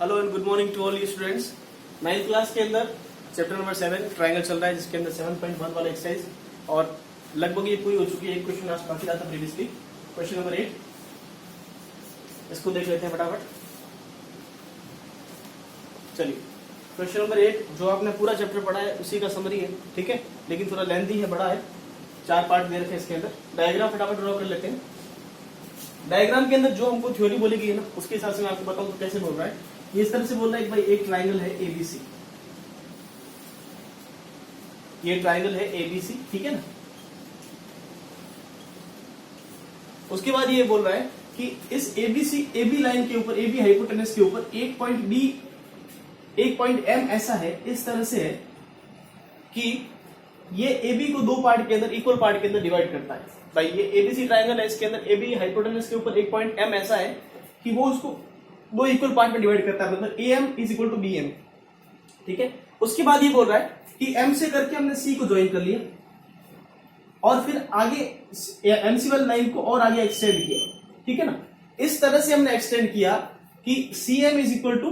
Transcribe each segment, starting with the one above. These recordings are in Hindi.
Hello and good morning to all you students. 9th class के अंदर चैप्टर नंबर 7 ट्रायंगल चल रहा है, जिसके अंदर 7.1 वाला एक्सरसाइज और लगभग ये पूरी हो चुकी है। एक क्वेश्चन आज बाकी था प्रीवियसली, क्वेश्चन नंबर 8, इसको देख लेते हैं फटाफट। चलिए, क्वेश्चन नंबर 8 जो आपने पूरा चैप्टर पढ़ा है उसी का समरी है, ठीक है, लेकिन थोड़ा लेंथी है, बड़ा है, 4 पार्ट दे रखे हैं इसके अंदर। डायग्राम फटाफट ड्रॉ कर लेते हैं। डायग्राम के अंदर जो हमको थ्योरी बोली गई है ना, उसके हिसाब से मैं आपको बताऊं तो कैसे बोल रहा है। ये इस तरह से बोल रहा है कि भाई एक ट्राइंगल है एबीसी, ये ट्राइंगल है एबीसी, ठीक है ना। उसके बाद ये बोल रहा है कि इस एबीसी एबी लाइन के ऊपर, एबी हाइपोटेनस के ऊपर एक पॉइंट बी, एक पॉइंट एम ऐसा है, इस तरह से है कि ये एबी को दो पार्ट के अंदर, इक्वल पार्ट के अंदर डिवाइड करता है। भाई ये एबीसी ट्राइंगल है, इसके अंदर एबी हाइपोटेनस के ऊपर एक पॉइंट एम ऐसा है कि वो उसको दो इक्वल पार्ट में डिवाइड करता है, मतलब A M is equal to B M, ठीक है। उसके बाद ये बोल रहा है कि एम से करके हमने सी को ज्वाइन कर लिया और फिर आगे एमसी वाली लाइन को और आगे एक्सटेंड किया, ठीक है ना। इस तरह से हमने एक्सटेंड किया कि C M is equal to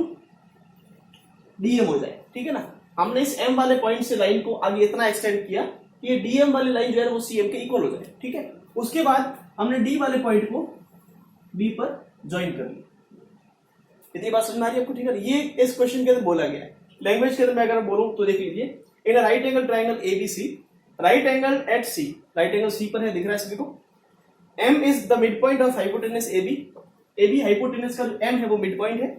D M हो जाए, ठीक है ना। हमने इस एम वाले पॉइंट से लाइन को आगे इतना एक्सटेंड किया कि ये डीएम वाली लाइन जो है वो सीएम के इक्वल हो जाए, ठीक है। उसके बाद हमने डी वाले पॉइंट को बी पर ज्वाइन कर लिया। इतनी बात समझ में आ रही है आपको, ठीक है। ये इस क्वेश्चन के अंदर बोला गया है। लैंग्वेज के अंदर मैं अगर बोलूं तो देख लीजिए, in a right angle triangle ABC, right angle at C, right angle C पर है, दिख रहा है सभी को। M is the mid point of hypotenuse AB, AB hypotenuse का जो एम है वो मिड पॉइंट है।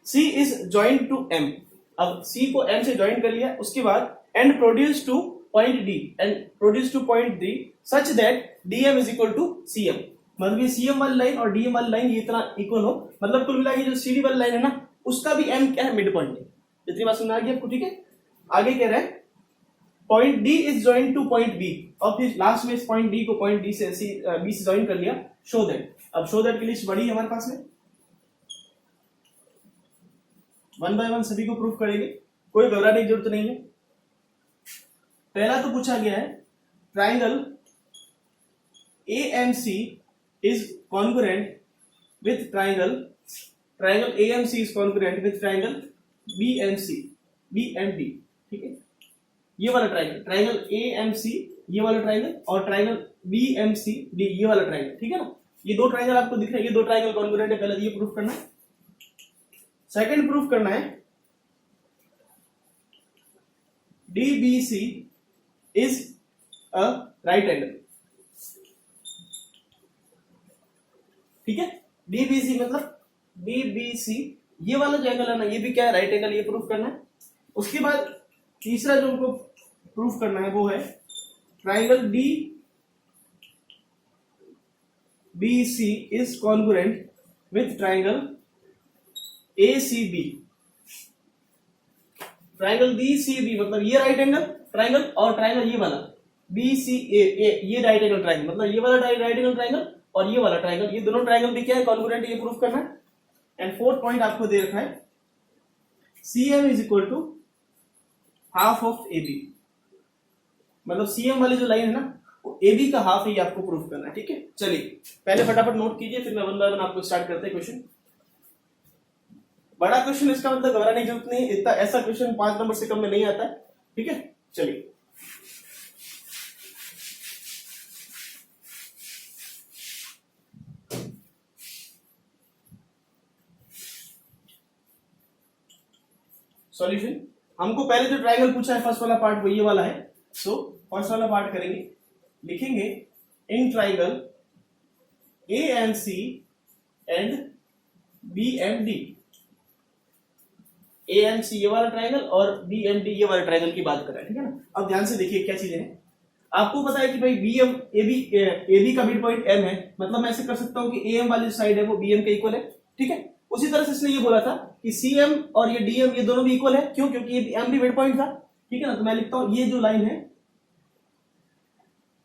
C is joint to M, अब सी को एम से ज्वाइन कर लिया। उसके बाद and produce to point D, and produce to point D such that DM is equal to CM, मतलब ये सीएम वाली लाइन और डीएम वाली लाइन ये इतना इक्वल हो, मतलब कुल मिला के जो सीडी वाली लाइन है ना, उसका भी एम क्या है, मिड पॉइंट है। इतनी बात सुनना आपको, ठीक है। आगे कह रहा है point D is join to point B, और फिर लास्ट में इस पॉइंट डी को पॉइंट डी से बी से ज्वाइन कर लिया। शो दैट, अब शो दैट की लिस्ट बड़ी है हमारे पास में, वन बाय वन सभी को प्रूफ करेंगे, कोई घबराने की जरूरत नहीं है। पहला तो पूछा गया है triangle AMC is congruent with triangle AMC is congruent with triangle BMD, ठीक है। ये वाला ट्राइंगल AMC, ये वाला ट्राइंगल, और ट्राइंगल BMCD, ये वाला ट्राइंगल, ठीक है ना। ये दो ट्राइंगल आपको दिख रहे हैं, ये दो ट्राइंगल कॉन्ग्रुएंट है। पहले ये प्रूफ करना है। सेकंड प्रूफ करना है DBC is a right angle, ठीक है। DBC मतलब DBC, ये वाला जो एंगल है ना, ये भी क्या है, राइट एंगल, ये प्रूफ करना है। उसके बाद तीसरा जो हमको प्रूफ करना है वो है triangle DBC is congruent with triangle ACB, triangle BCB मतलब ये राइट एंगल ट्राइंगल, और ट्राइंगल ये वाला BCA, ये राइट एंगल ट्राइंगल, मतलब ये वाला राइट एंगल ट्राइंगल और ये वाला ट्राइंगल, ये दोनों ट्राइंगल भी क्या है, कॉन्ग्रुएंट, ये प्रूफ करना है। एंड फोर्थ पॉइंट आपको दे रखा है CM is equal to half of AB, मतलब CM वाली जो लाइन है ना, वो AB का हाफ है, ये आपको प्रूफ करना है, ठीक है। चलिए पहले फटाफट नोट कीजिए, फिर मैं वन बाय वन आपको स्टार्ट करते हैं क्वेश्चन। बड़ा क्वेश्चन, इसका मतलब घबराने की जरूरत नहीं, इतना ऐसा क्वेश्चन 5 नंबर से कम में नहीं आता है, ठीक है। चलिए सॉल्यूशन। हमको पहले जो ट्रायंगल पूछा है फर्स्ट वाला पार्ट वो ये वाला है, सो फर्स्ट वाला पार्ट करेंगे, लिखेंगे in triangle AMC and BMD, AMC ये वाला ट्रायंगल और BMD ये वाला ट्रायंगल की बात कर रहा है, ठीक है ना। अब ध्यान से देखिए क्या चीजें हैं। आपको पता है कि भाई AB का मिड पॉइंट M है, मतलब मैं ऐसे कर सकता हूं कि AM वाली साइड है वो BM के इक्वल है, ठीक है। उसी तरह से इसने ये बोला था कि CM और ये DM ये दोनों भी इक्वल है, क्यों, क्योंकि ये M भी मिड पॉइंट था, ठीक है ना। तो मैं लिखता हूं ये जो लाइन है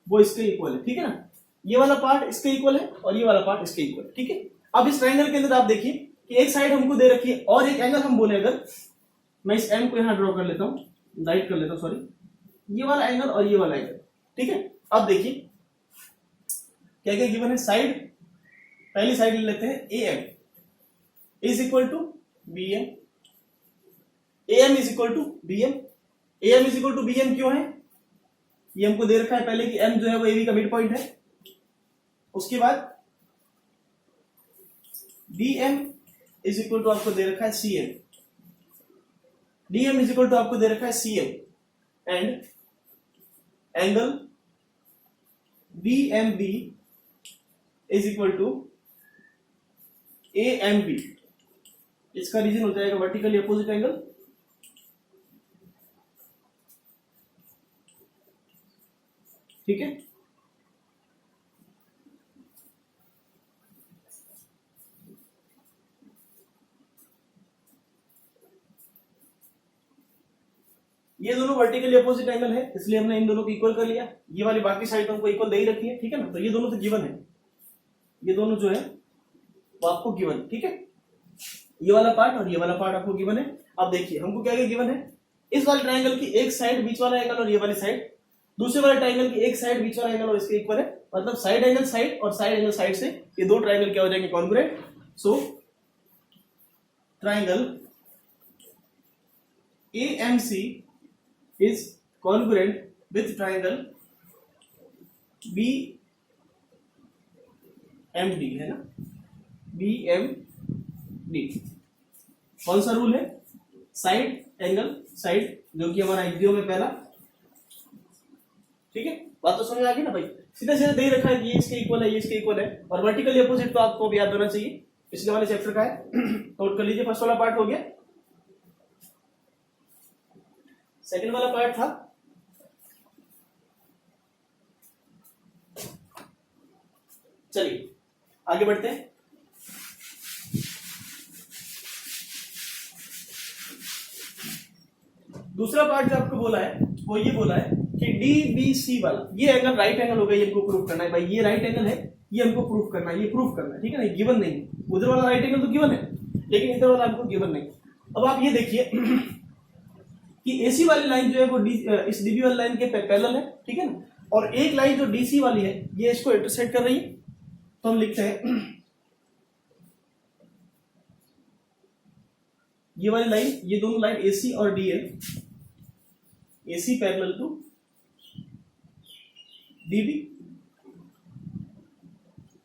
वो इसके इक्वल है, ठीक है ना। ये वाला पार्ट इसके इक्वल है और ये वाला पार्ट इसके इक्वल है, ठीक है। अब इस ट्रायंगल के अंदर आप देखिए कि एक साइड हमको दे रखी है और एक एंगल हम बोले, अगर मैं इस M को यहां ड्रॉ कर लेता हूं, राइट कर लेता हूं, सॉरी, ये वाला एंगल और ये वाला एंगल, ठीक है। अब देखिए क्या क्या गिवन है, साइड, पहली साइड ले लेते हैं AM, is equal to B M, A M is equal to B M. A M is equal to B M क्यों है? ये हमको दे रखा है पहले कि एम जो है वो एबी का मिड पॉइंट है। उसके बाद D M is equal to आपको दे रखा है C M, D M is equal to आपको दे रखा है C M, and angle B M B is equal to A M B. इसका रीजन हो जाएगा वर्टिकली अपोजिट एंगल। ठीक है, ये दोनों वर्टिकली अपोजिट एंगल है, इसलिए हमने इन दोनों को इक्वल कर लिया। ये वाली बाकी साइड हमको इक्वल दे ही रखी है, ठीक है ना। तो ये दोनों तो गिवन है, ये दोनों जो है वो आपको गिवन, ठीक है। ये वाला पार्ट और ये वाला पार्ट आपको गिवन है। अब देखिए हमको क्या क्या गिवन है, इस वाले ट्रायंगल की एक साइड बीच वाला एंगल और ये वाली साइड, दूसरे वाले ट्रायंगल की एक साइड बीच वाला एंगल और इसके इक्वल है। मतलब साइड एंगल साइड और साइड एंगल साइड से ये दो ट्रायंगल क्या हो जाएंगे, congruent. So triangle AMC is congruent with triangle BMD, है ना, BMD। कौन सा रूल है? साइड एंगल साइड, जो कि हमारा एग्जियो में पहला, ठीक है। बात तो समझ आ गई ना भाई। सीधा सीधा दे रखा है कि ये इसके इक्वल है, ये इसके इक्वल है, और वर्टिकली अपोजिट तो आपको याद होना चाहिए, पिछले वाले चैप्टर का है। नोट कर लीजिए, फर्स्ट वाला पार्ट हो गया। सेकंड वाला पार्ट था चलिए आगे बढ़ते हैं। दूसरा पार्ट जो आपको बोला है वो ये बोला है कि DBC वाला ये एंगल राइट एंगल होगा, ये हमको प्रूफ करना है भाई। ये राइट एंगल है, ये हमको प्रूफ करना है, ये प्रूफ करना है, ठीक है ना। गिवन नहीं, उधर वाला राइट एंगल तो गिवन है, लेकिन इधर वाला हमको गिवन नहीं। अब आप ये देखिए कि AC वाली लाइन जो है वो इस DB वाली लाइन के पैरेलल है, ठीक है ना। और एक लाइन जो DC वाली है ये इसको इंटरसेक्ट कर रही है, तो हम लिखते हैं ये वाली लाइन, ये दोनों लाइन AC और DL, AC parallel to DB,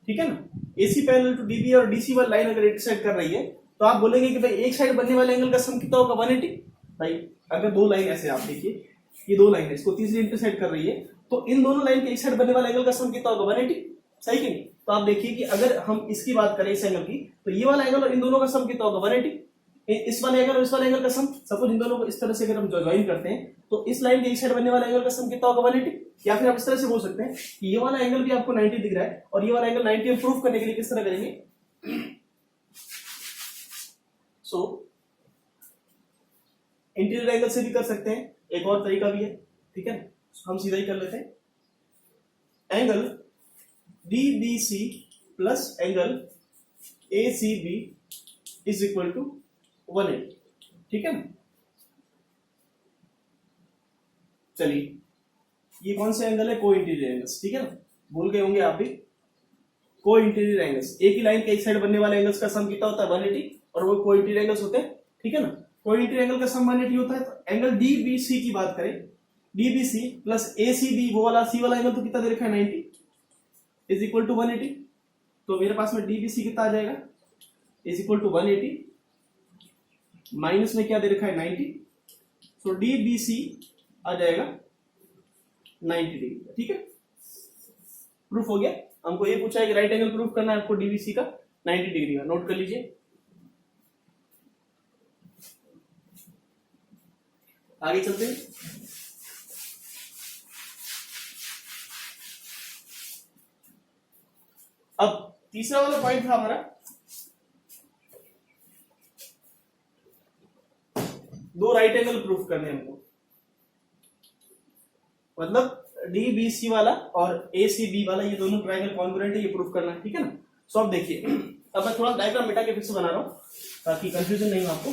ठीक है ना। AC पैरेलल टू DB और DC वाली लाइन अगर इंटरसेक्ट कर रही है तो आप बोलेंगे कि भाई एक साइड बनने वाले एंगल का सम कितना होगा, 180। भाई अगर दो लाइन ऐसे आप देखिए, ये दो लाइन है, इसको तीसरी इंटरसेक्ट कर रही है, तो इन दोनों लाइन के एक साइड बनने वाले एंगल का सम कितना होगा, 180। सही कि नहीं? तो आप देखिए कि अगर हम इसकी बात करें इस एंगल की, तो ये वाला एंगल और इन दोनों का सम कितना होगा, 180। इस वाले एंगल और इस वाले एंगल का सम, सपोज इन दोनों को इस तरह से अगर हम ज्वाइन करते हैं तो इस लाइन के एक साइड बनने वाला एंगल का सम कितना होगा, 180। या फिर आप इस तरह से बोल सकते हैं कि ये वाला एंगल भी आपको 90 दिख रहा है और ये वाला एंगल 90 प्रूव करने के लिए किस तरह करेंगे, सो इंटीरियर एंगल से भी कर सकते हैं, एक और तरीका भी है, ठीक है। हम सीधा ही कर लेते हैं। Angle DBC plus angle ACB is equal to 180, ठीक है ना। चलिए ये कौन से एंगल है, को इंटीरियर एंगल्स, ठीक है ना। भूल गए होंगे आप भी, को इंटीरियर एंगल्स, एक ही लाइन के एक साइड बनने वाले एंगल्स का सम कितना होता है, 180, और वो को इंटीरियर एंगल्स होते हैं, ठीक है ना। को इंटीरियर एंगल का सम 180 होता है। तो एंगल DBC की बात करें, DBC प्लस ACB, वो वाला C वाला एंगल तो कितना दे रखा है, 90 इज इक्वल टू 180। तो मेरे पास में DBC कितना आ जाएगा, इज इक्वल टू 180 माइनस में क्या दे रखा है, 90। सो DBC आ जाएगा 90 डिग्री, ठीक है। प्रूफ हो गया। हमको ये पूछा है कि राइट एंगल प्रूफ करना है आपको DBC का 90 डिग्री का, नोट कर लीजिए। आगे चलते हैं। अब तीसरा वाला पॉइंट था हमारा, दो राइट एंगल प्रूफ करने हमको, मतलब DBC वाला और ACB वाला, ये दोनों ट्रायंगल कॉन्ग्रुएंट है, ये प्रूफ करना है, ठीक है ना। सो अब देखिए, अब मैं थोड़ा डायग्राम मिटा के फिर से बना रहा हूं ताकि कंफ्यूजन नहीं हो आपको।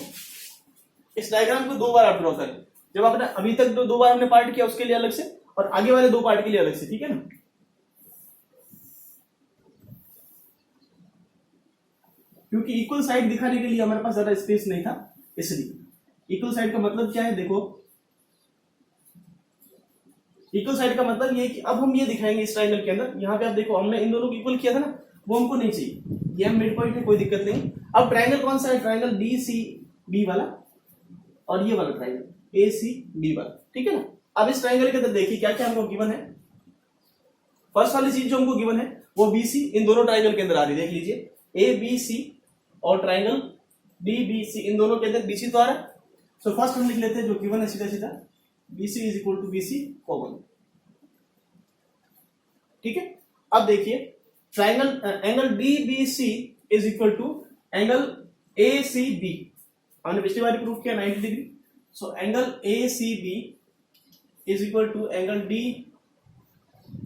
इस डायग्राम को दो बार आप ड्रॉ करें, जब आपने अभी तक दो बार हमने पार्ट किया उसके लिए अलग से, और आगे वाले दो पार्ट के लिए अलग से, ठीक है ना। क्योंकि इक्वल साइड दिखाने के लिए हमारे पास ज्यादा स्पेस नहीं था, इसलिए। इक्वल साइड का मतलब क्या है, देखो इक्वल साइड का मतलब ये है कि अब हम ये दिखाएंगे इस ट्राइंगल के अंदर, यहाँ पे आप देखो हमने इन दोनों को इक्वल किया था ना, वो हमको नहीं चाहिए, ये हम मिड पॉइंट है, कोई दिक्कत नहीं। अब ट्राइंगल कौन सा है, ट्राइंगल बी सी बी वाला और ये वाला ट्राइंगल ए सी बी वाला, ठीक है ना। अब इस ट्राइंगल के अंदर देखिए क्या क्या हमको गिवन है। फर्स्ट वाली चीज जो हमको गिवन है वो बी सी इन दोनों ट्राइंगल के अंदर आ रही है, देख लीजिए ए बी सी और ट्राइंगल डी बी सी, इन दोनों के अंदर बी सी तो आ रहा है। सो फर्स्ट हम लिख लेते हैं जो गिवन है सीधा सीधा, B C is equal to B C common, ठीक है। अब देखिए triangle angle D B C is equal to angle A C B, हमने पिछली बार प्रूव किया 90 degree. So angle A C B is equal to angle D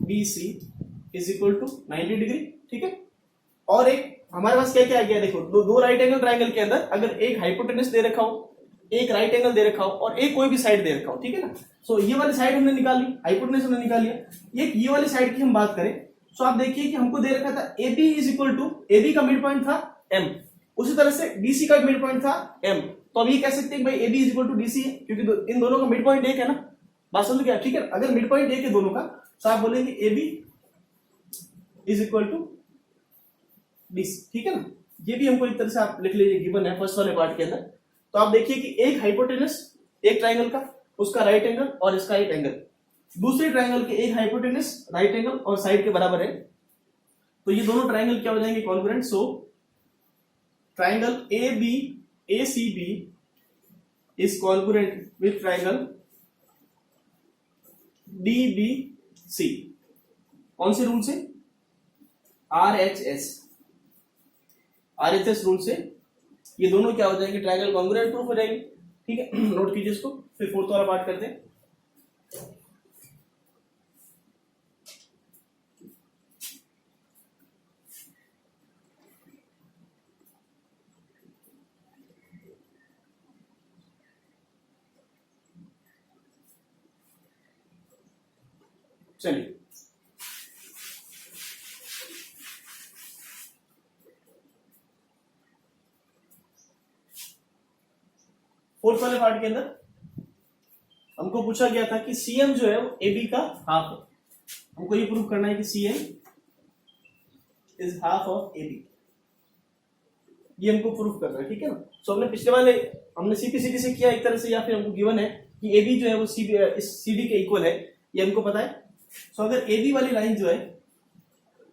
B C is equal to 90 degree, ठीक है। और एक हमारे पास क्या क्या आ गया, देखो दो राइट एंगल ट्राइंगल के अंदर अगर एक हाइपोटेनस दे रखा हो, एक राइट एंगल दे रखा हो और एक कोई भी साइड दे रखा हो, ठीक है ना। सो ये वाली साइड हमने निकाल ली, हाइपोटेनस हमने निकाल लिया। ये वाली साइड की हम बात करें, सो आप देखिए कि हमको दे रखा था A B is equal to, A B का मिड पॉइंट था एम, उसी तरह से डीसी का मिड पॉइंट था एम। तो अब ये कह सकते हैं भाई A B is equal to DC है, क्योंकि इन दोनों का मिड पॉइंट एक है ना, बात समझ गया, ठीक है। अगर मिड पॉइंट एक है दोनों का, तो आप बोलेंगे A B is equal to DC, ठीक है ना। ये भी हमको एक तरह से आप लिख लीजिए, गिवन है फर्स्ट वाले पार्ट के अंदर। तो आप देखिए कि एक हाइपोटेनस एक ट्राइंगल का, उसका राइट एंगल और इसका एक एंगल, दूसरे ट्राइंगल के एक हाइपोटेनस राइट एंगल और साइड के बराबर है, तो ये दोनों ट्राइंगल क्या हो जाएंगे, congruent. So triangle A B A C B is congruent with triangle D B C. कौन से रूल से, RHS रूल से ये दोनों क्या हो जाएंगे, ट्राइंगल कॉन्ग्रुएंट प्रूफ हो जाएंगे, ठीक है। नोट कीजिए इसको, फिर फोर्थ वाला पार्ट करते हैं। चलिए फोर्थ वाले पार्ट के अंदर हमको पूछा गया था कि सीएम जो है वो एबी का हाफ है, हमको ये प्रूव करना है कि CM is half of AB, ये हमको प्रूव करना है, ठीक है ना। सो हमने पिछले वाले हमने सीपीसीडी से किया एक तरह से, या फिर हमको गिवन है कि एबी जो है वो सीडी के इक्वल है, ये हमको पता है। सो अगर एबी वाली लाइन जो है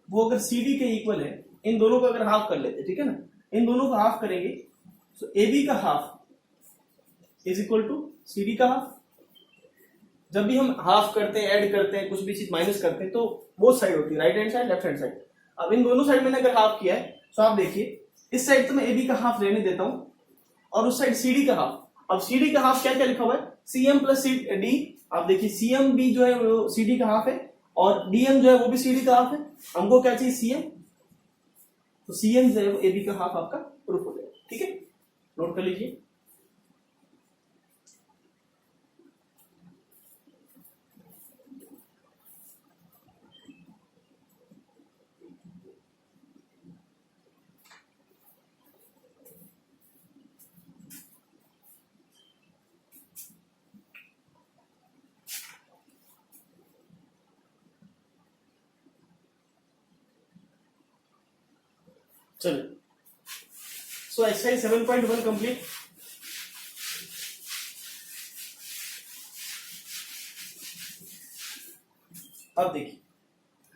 वो अगर सीडी के इक्वल है, इन दोनों को अगर हाफ कर लेते, ठीक है ना, इन दोनों को हाफ करेंगे, सो एबी का half is equal to CD का हाफ। जब भी हम हाफ करते हैं, ऐड करते हैं, कुछ भी चीज माइनस करते हैं, तो वो साइड होती है right hand side left hand side. अब इन दोनों साइड मैंने अगर हाफ किया है, तो आप देखिए इस साइड तो मैं एबी का हाफ रहने देता हूं और उस साइड सीडी का हाफ। अब सीडी का हाफ क्या क्या लिखा हुआ है, सीएम प्लस डी। आप देखिए सीएम बी जो है वो सीडी का हाफ है और डीएम जो है वो भी सीडी का हाफ है। हमको क्या चाहिए, सीएम, तो सीएम जो है वो एबी का हाफ आपका प्रूफ हो जाएगा, ठीक है। नोट कर लीजिए। चलो, सो एक्सरसाइज 7.1 कंप्लीट। अब देखिए,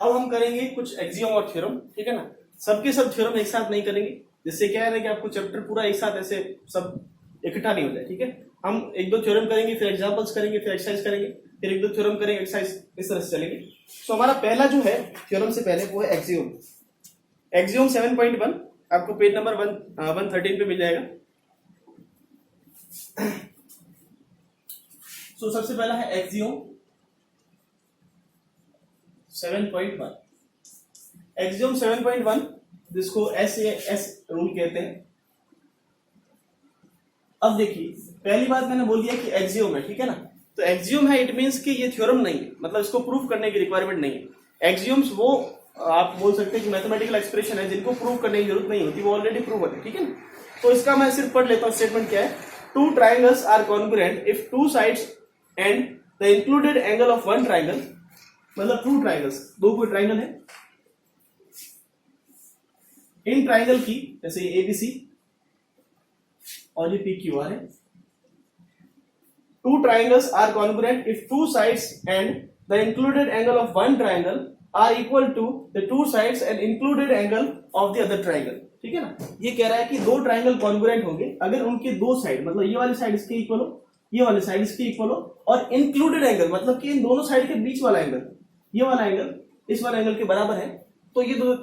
अब हम करेंगे कुछ एक्सियम और थ्योरम, ठीक है ना। सबके सब थ्योरम एक साथ नहीं करेंगे, जिससे क्या है कि आपको चैप्टर पूरा एक साथ ऐसे सब इकट्ठा नहीं हो जाए, ठीक है। हम एक दो थ्योरम करेंगे, फिर एग्जांपल्स करेंगे, फिर एक्सरसाइज करेंगे, फिर एक दो थ्योरम करेंगे, एक्सरसाइज, इस तरह से चलेंगे। सो हमारा पहला जो है थ्योरम से पहले वो है एक्सियम। एक्सियम 7.1 आपको पेज नंबर 113 पे मिल जाएगा। सो सबसे पहला है एक्सियम 7.1। एक्सियम 7.1 जिसको SAS रूल कहते हैं। अब देखिए, पहली बात मैंने बोल दिया कि एक्सियम है, ठीक है ना। तो एक्सियम है, इट मींस कि ये थ्योरम नहीं है, मतलब इसको प्रूफ करने की रिक्वायरमेंट नहीं है। एक्सियम्स वो आप बोल सकते हैं कि मैथमेटिकल एक्सप्रेशन है जिनको प्रूव करने की जरूरत नहीं होती, वो ऑलरेडी प्रूव है, ठीक है ना। तो इसका मैं सिर्फ पढ़ लेता हूँ, स्टेटमेंट क्या है। Two triangles are congruent if two sides and the included angle of one triangle, मतलब टू ट्राइंगल्स, दो कोई ट्राइंगल है इन ट्राइंगल की, जैसे ये एबीसी और ये पी क्यू आर है। Two triangles are congruent if two sides and the included angle of one triangle are equal to the two sides and included angle of the other triangle, ठीक है ना। ये कह रहा है कि दो ट्राइंगल कॉन्ग्रुएंट होंगे अगर उनके दो साइड, मतलब ये वाली साइड इसके इक्वल हो, ये वाली साइड इसके इक्वल हो, और इंक्लूडेड एंगल मतलब कि इन दोनों साइड के बीच वाला एंगल, ये वाला एंगल इस वाला एंगल के बराबर है, तो ये दो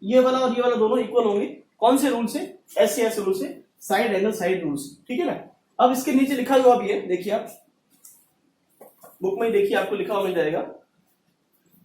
ये वाला और ये वाला दोनों इक्वल होंगे। कौन से रूल से? एस रूल से, साइड एंगल साइड रूल से, ठीक है ना। अब इसके नीचे लिखा हुआ भी है, देखिए आप बुक में देखिए, आपको लिखा हुआ मिल जाएगा।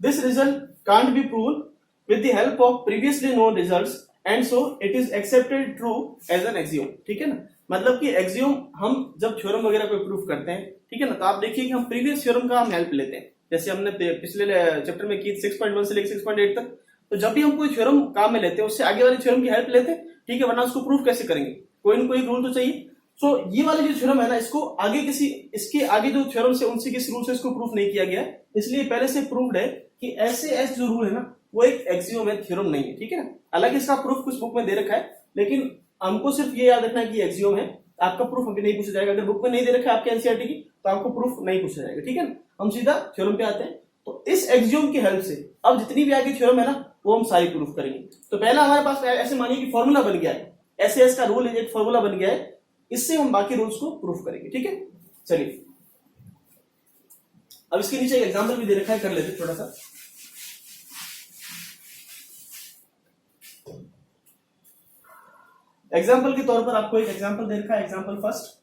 This result can't be proved with the help of previously known results and so it is accepted true as an axiom, ठीक है ना। मतलब कि एक्सियोम हम जब थ्योरम वगैरह को प्रूव करते हैं, ठीक है ना, तो आप देखिए कि हम प्रीवियस थ्योरम का हम हेल्प लेते हैं, जैसे हमने पिछले चैप्टर में की 6.1 से लेकर 6.8 तक। तो जब भी हम कोई थ्योरम काम में लेते हैं उससे आगे वाले थ्योरम की हेल्प लेते हैं, ठीक है, वरना उसको प्रूफ कैसे करेंगे, कोई न कोई रूल तो चाहिए। सो ये वाले जो थ्योरम है ना, इसको आगे किसी, इसके आगे जो थ्योरम से उनसे किसी रूल से इसको प्रूफ नहीं किया गया है, इसलिए पहले से प्रूव्ड है कि ऐसे एस जो रूल है ना वो एक एक्सियोम है, थ्योरम नहीं है, ठीक है ना। हालांकि इसका प्रूफ कुछ बुक में दे रखा है, लेकिन हमको सिर्फ ये याद रखना है कि एक्सियोम है, आपका प्रूफ अभी नहीं पूछा जाएगा। अगर बुक में नहीं दे रखा है आपके एनसीईआरटी की तो आपको प्रूफ नहीं पूछा जाएगा, ठीक है ना। हम सीधा थ्योरम पे आते हैं। तो इस एक्सियोम की हेल्प से अब जितनी भी आगे थ्योरम है ना वो हम सारी प्रूफ करेंगे। तो पहला हमारे पास ऐसे मानिए कि फॉर्मूला बन गया है, ऐसे एस का रूल है, एक फॉर्मूला बन गया है, इससे हम बाकी रूल्स को प्रूफ करेंगे, ठीक है। चलिए अब इसके नीचे एक एग्जांपल भी दे रखा है, कर लेते थोड़ा सा। एग्जांपल के तौर पर आपको एक एग्जांपल दे रखा है, एग्जांपल फर्स्ट।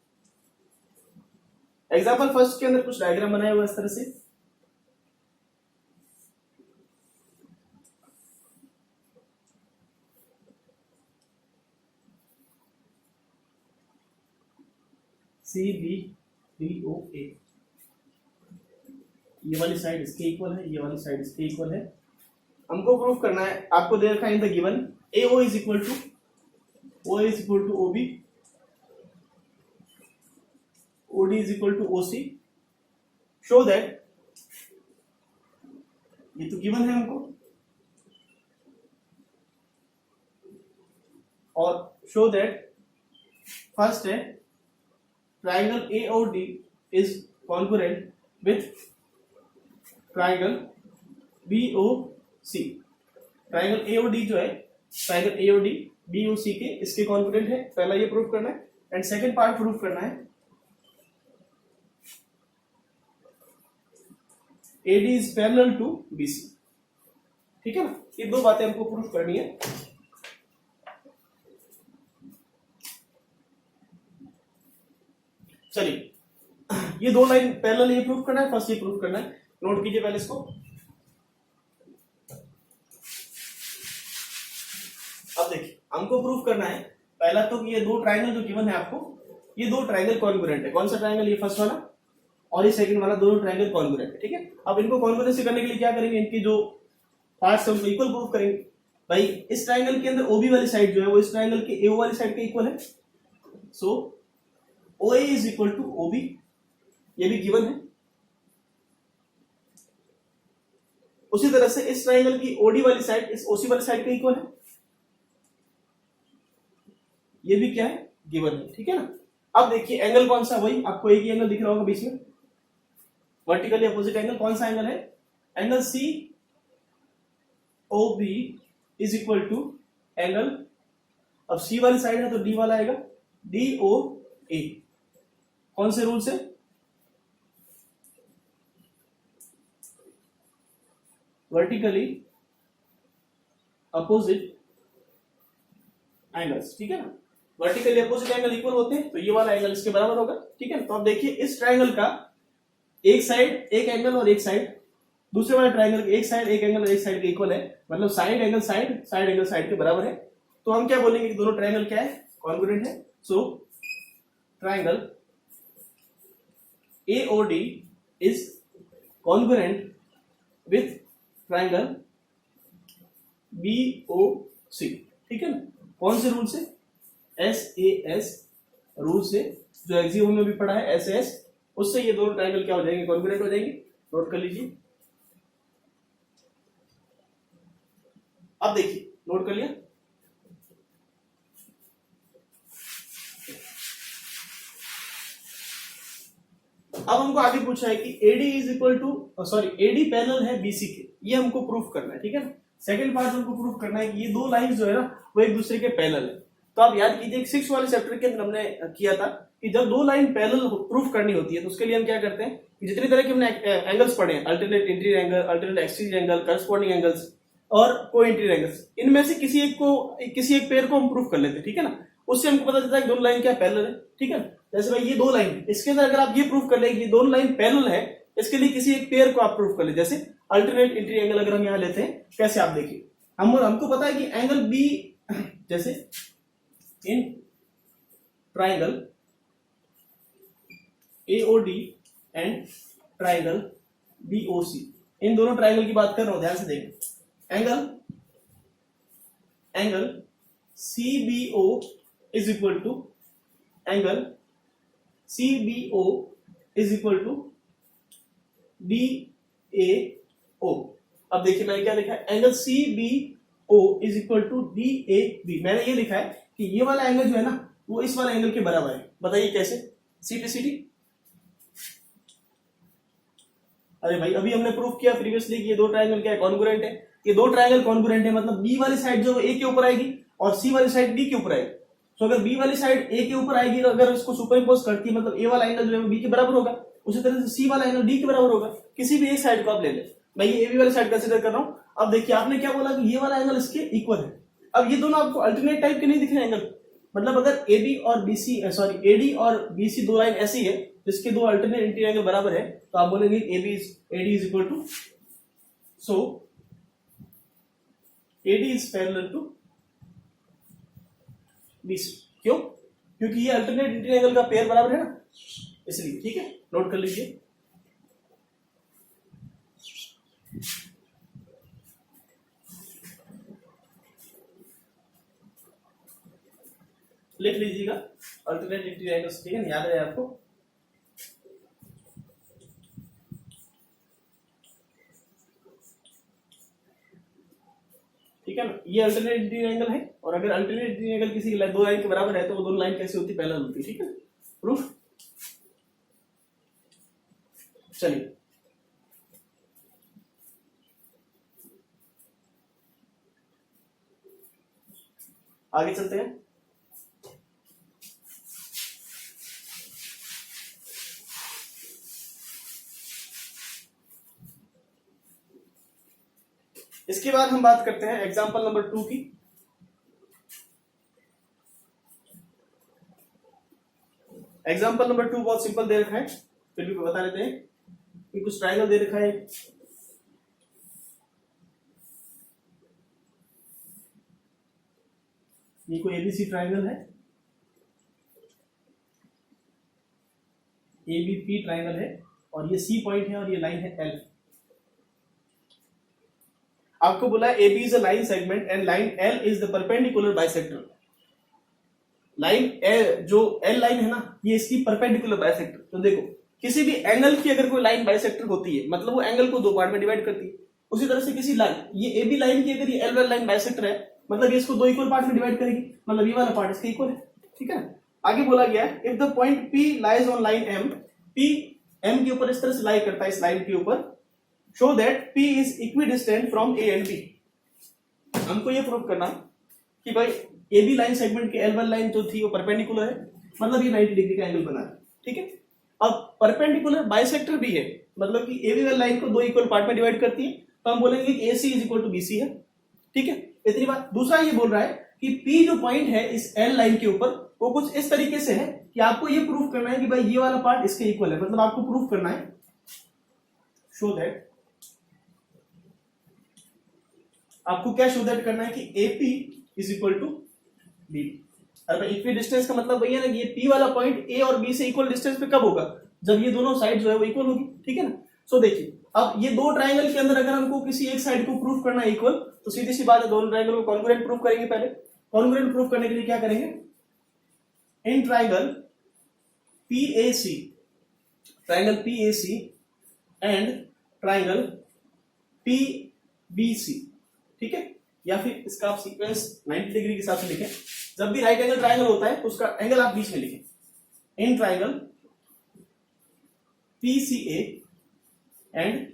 एग्जांपल फर्स्ट के अंदर कुछ डायग्राम बनाया हुआ इस तरह से। CBDOA, ये वाली साइड इसके इक्वल है, ये वाली साइड इसके इक्वल है। हमको प्रूफ करना है, आपको दे रखा है in the given AO is equal to OB, OD is equal to OC। Show that, ये तो गिवन है हमको, और शो दैट फर्स्ट है triangle AOD is congruent with triangle BOC। triangle AOD जो है, triangle AOD BOC के इसके कॉन्ग्रुएंट है, पहला ये प्रूफ करना है। एंड सेकंड पार्ट प्रूफ करना है AD is parallel to BC, ठीक है ना। ये दो बातें हमको प्रूफ करनी है। चलिए ये दो लाइन पैरेलल ये प्रूफ करना है, फर्स्ट ये प्रूफ करना है, नोट कीजिए पहले इसको। अब देखिए हमको प्रूफ करना है पहला तो कि ये दो ट्राइंगल जो गिवन है आपको, ये दो ट्राइंगल कॉन्ग्रुएंट है। कौन सा ट्राइंगल? ये फर्स्ट वाला और ये सेकंड वाला, दोनों ट्राइंगल कॉन्ग्रुएंट है, ठीक है। अब इनको कॉन्ग्रुएंसी करने के लिए क्या करेंगे, इनकी जो पार्ट्स है उनको इक्वल प्रूफ करेंगे। भाई इस ट्राइंगल के अंदर OB वाली साइड जो है वो इस ट्राइंगल के AO वाली साइड के इक्वल है, so OA is equal to OB, ये भी गिवन है। उसी तरह से इस ट्राइंगल की OD वाली साइड इस OC वाली साइड के इक्वल है, ये भी क्या है, गिवन है, ठीक है ना। अब देखिए एंगल कौन सा, वही आपको एक ही एंगल दिख रहा होगा बीच में, वर्टिकली अपोजिट एंगल। कौन सा एंगल है? Angle COB is equal to angle, अब C वाली साइड है तो D वाला आएगा, DOA। कौन से रूल से? वर्टिकली अपोजिट एंगल्स, ठीक है ना। वर्टिकली अपोजिट एंगल इक्वल होते हैं तो ये वाला एंगल इसके बराबर होगा, ठीक है। तो अब देखिए इस ट्राइंगल का एक साइड एक एंगल और एक साइड, दूसरे वाले ट्राइंगल के एक साइड एक एंगल और एक साइड के इक्वल है, मतलब side angle side, side angle side के बराबर है। तो हम क्या बोलेंगे कि दोनों ट्राइंगल क्या है, कॉन्ग्रुएंट है। So triangle AOD is congruent with triangle BOC, ठीक है ना। कौन से रूल से? SAS रूल से, जो एक्सियम में भी पढ़ा है SAS, उससे ये दोनों ट्रायंगल क्या हो जाएंगे? कॉन्ग्रुएंट हो जाएंगे। नोट कर लीजिए। अब देखिए, नोट कर लिया। अब हमको आगे पूछा है कि AD is equal to AD parallel है BC के, ये हमको प्रूफ करना है, ठीक है ना। सेकंड पार्ट हमको प्रूफ करना है कि ये दो लाइंस जो है ना वो एक दूसरे के पैरेलल है। तो आप याद कीजिए 6 वाले चैप्टर के अंदर हमने किया था कि जब दो लाइन पैरेलल प्रूफ करनी होती है तो उसके लिए हम क्या करते हैं कि जितनी तरह के हमने एंगल्स पढ़े हैं, alternate interior angle, alternate exterior angle, corresponding angles और को इंटीरियर एंगल्स, इनमें से किसी एक पेयर को हम प्रूफ कर लेते हैं, ठीक है ना। उससे हमको पता चलता है कि दोनों लाइन क्या पैरेलल है, ठीक है। जैसे भाई ये दो लाइन, इसके अंदर अगर आप ये प्रूफ कर ले कि ये दोनों लाइन पैरेलल है, इसके लिए किसी एक पेयर को आप प्रूफ कर ले। जैसे अल्टरनेट इंटीरियर एंगल अगर हम यहां लेते हैं, कैसे आप देखिए, हमको पता है कि एंगल बी, जैसे in triangle AOD and triangle BOC, इन दोनों ट्राइंगल की बात कर रहा हूं, ध्यान से देखें। Angle CBO is equal to angle CBO is equal to DAO। अब देखिए मैंने क्या लिखा है, angle CBO is equal to DAB। मैंने ये लिखा है कि ये वाला एंगल जो है ना वो इस वाला एंगल के बराबर है। बताइए कैसे? CTCT। अरे भाई अभी हमने प्रूफ किया प्रीवियसली कि ये दो ट्रायंगल क्या है? कॉन्ग्रुएंट है। ये दो ट्रायंगल कॉन्ग्रुएंट है, मतलब बी वाली साइड जो A के ऊपर आएगी और सी वाली साइड डी के ऊपर आएगी। तो अगर बी वाली साइड ए के ऊपर आएगी, अगर इसको सुपरइम्पोज करती है, मतलब ए वाला एंगल जो है बी के बराबर होगा, उसी तरह से सी वाला एंगल डी के बराबर होगा। किसी भी एक साइड को आप ले लें, मैं ये ए वाली साइड कंसीडर कर रहा हूं। अब देखिए आपने क्या बोला कि ये वाला एंगल इसके इक्वल है। अब ये दोनों आपको अल्टरनेट टाइप के नहीं दिख रहे एंगल, मतलब अगर एबी और बीसी एडी और बीसी दो लाइन ऐसी है जिसके दो अल्टरनेट इंटीरियर एंगल बराबर है, तो आप बोलेंगे AD is equal to, so AD is parallel to BC। क्यों? क्योंकि ये अल्टरनेट इंटीरियर एंगल का पेयर बराबर है ना, इसलिए। ठीक है, नोट कर लीजिए। लिख लीजिएगा अल्टरनेट इंटीरियर एंगल्स, ठीक है ना, याद रहे आपको। ठीक है ना, ये अल्टरनेट इंटीरियर एंगल है, और अगर अल्टरनेट इंटीरियर एंगल किसी दो लाइन के बराबर है तो वो दोनों लाइन कैसे होती है? पैरेलल होती है। ठीक है, प्रूफ। चलिए आगे चलते हैं। इसके बाद हम बात करते हैं एग्जांपल नंबर 2 की। एग्जांपल नंबर 2 बहुत सिंपल दे रखा है, फिर भी बता देते हैं कि कुछ ट्रायंगल दे रखा है। ये कोई एबीसी ट्रायंगल है, एबीपी ट्रायंगल है, और ये सी पॉइंट है और ये लाइन है एल। आपको बोला AB is a line segment and line L is the perpendicular bisector. Line जो L लाइन है ना, ये इसकी परपेंडिकुलर बाइसेक्टर। तो देखो किसी भी एंगल की अगर कोई लाइन बाइसेक्टर होती है, मतलब वो एंगल को दो पार्ट में डिवाइड करती है। उसी तरह से किसी लाइन, ये AB लाइन की अगर ये L लाइन बाइसेक्टर है, मतलब ये इसको दो इक्वल पार्ट में डिवाइड करेगी, मतलब ये वाला पार्ट इसका इक्वल है। ठीक है ना, आगे बोला गया है if the point P lies on line M, P M के ऊपर इस तरह से लाई करता है, इस लाइन के ऊपर, show that P is equidistant from A and B। हमको ये प्रूव करना कि भाई AB लाइन सेगमेंट के L1 लाइन जो थी वो परपेंडिकुलर है, मतलब ये 90 डिग्री का एंगल बना है। ठीक है, अब परपेंडिकुलर बाइसेक्टर भी है, मतलब कि AB लाइन को दो इक्वल पार्ट में डिवाइड करती है, तो हम बोलेंगे कि AC is equal to BC है। ठीक है, इतनी बात। दूसरा ये बोल रहा है कि P जो पॉइंट है इस L लाइन के ऊपर, वो कुछ इस तरीके से है कि आपको ये प्रूव करना है कि भाई ये वाला पार्ट इसके इक्वल है, मतलब आपको प्रूव करना है, शो दैट, आपको क्या शो दैट करना है कि AP is equal to B। अब इक्वल डिस्टेंस का मतलब वही है ना कि ये P वाला पॉइंट A और B से इक्वल डिस्टेंस पे कब होगा? जब ये दोनों साइड जो है वो इक्वल होगी। ठीक है ना, सो देखिए अब ये दो ट्राइंगल के अंदर अगर हमको किसी एक साइड को प्रूफ करना है इक्वल, तो सीधी सी बात है दोनों ट्राइंगल को कॉन्ग्रुएंट प्रूफ करेंगे। पहले कॉन्ग्रुएंट प्रूफ करने के लिए क्या करेंगे, in triangle PAC, triangle PAC and triangle PBC, ठीक है, या फिर इसका आप सीक्वेंस 90 डिग्री के हिसाब से लिखें। जब भी राइट एंगल ट्राइंगल होता है तो उसका एंगल आप बीच में लिखें, in triangle PCA and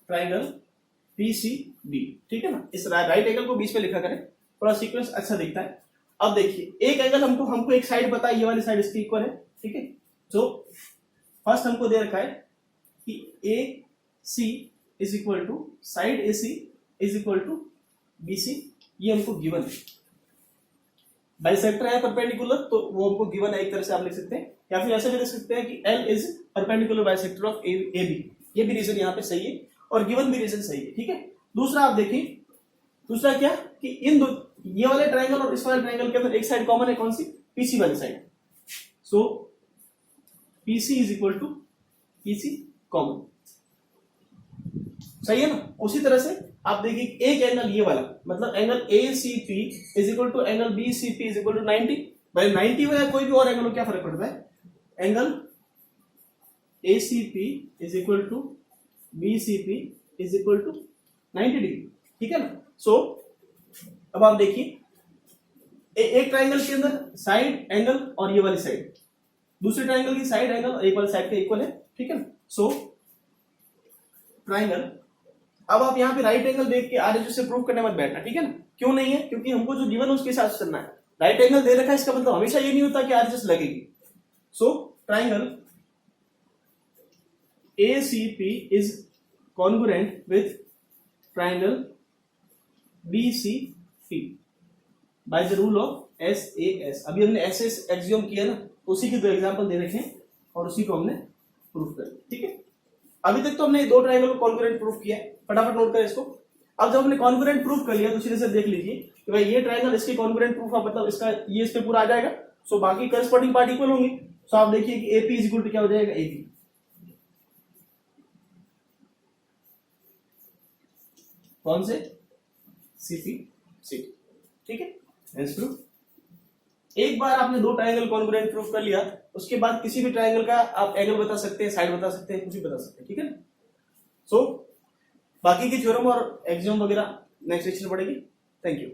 triangle PCB, ठीक है ना। इस राइट एंगल को बीच में लिखा करें, थोड़ा सीक्वेंस अच्छा दिखता है। अब देखिए एक एंगल हमको एक साइड पता है, ये वाली साइड इसकी इक्वल है, ठीक है। जो फर्स्ट हमको दे रखा है कि AC is equal to side AC is equal to BC, ये हमको गिवन है। बाइसेक्टर है परपेंडिकुलर, तो वो हमको गिवन है, एक तरह से आप लिख सकते हैं, या फिर ऐसे भी लिख सकते हैं कि L is perpendicular bisector of AB। ये भी रीजन यहाँ पे सही है और गिवन भी रीजन सही है, ठीक है। दूसरा आप देखिए, दूसरा क्या कि इन दो ये वाले ट्राइंगल और इस वाले ट्राइंगल के अंदर एक साइड कॉमन है, कौन सी, PC वाली side. So PC is equal to PC common, सही है ना। उसी तरह से आप देखिए एक एंगल ये वाला, मतलब angle ACP is equal to angle BCP is equal to 90। भाई 90 हो या कोई भी और एंगल हो, क्या फर्क पड़ता है, angle ACP is equal to BCP is equal to 90 degree, ठीक है ना। सो अब आप देखिए एक ट्राइंगल के अंदर साइड एंगल और ये वाली साइड, दूसरे ट्राइंगल की साइड एंगल और एक वाली साइड के इक्वल है, ठीक है ना। सो ट्राइंगल, अब आप यहाँ पे राइट एंगल देख के RHS से प्रूव करने मत बैठना, ठीक है ना। क्यों नहीं है, क्योंकि हमको जो गिवन है उसके हिसाब से चलना है। राइट एंगल दे रखा है, इसका मतलब हमेशा ये नहीं होता कि RHS लगेगी। So triangle ACP is congruent with triangle BCP by the rule of SAS। अभी हमने SS एक्सियोम किया ना, उसी के दो एग्जांपल दे रखे हैं और उसी को हमने प्रूफ कर दिया, ठीक है। अभी तक तो हमने दो ट्राइंगल को कॉन्ग्रुएंट प्रूफ किया है, फटाफट नोट करें इसको। अब जब हमने कॉन्ग्रुएंट प्रूफ कर लिया तो सीधे से देख लीजिए कि भाई ये ट्राइंगल इसके कॉन्ग्रुएंट प्रूफ है, मतलब इसका ये इस पे पूरा आ जाएगा। सो बाकी करस्पॉन्डिंग पार्ट इक्वल होंगे। सो आप देखिए कि AP इज इक्वल टू क्या हो जाएगा, AB। कौन से, CP, ठीक है। Hence proof. एक बार आपने दो ट्राइंगल कॉन्ग्रुएंट प्रूफ कर लिया, उसके बाद किसी भी ट्राइंगल का आप एंगल बता सकते हैं, साइड बता सकते हैं, कुछ भी बता सकते हैं, ठीक है ना। सो बाकी की थ्योरम और एक्सियोम वगैरह नेक्स्ट लेक्चर में पढ़ेगी। Thank you.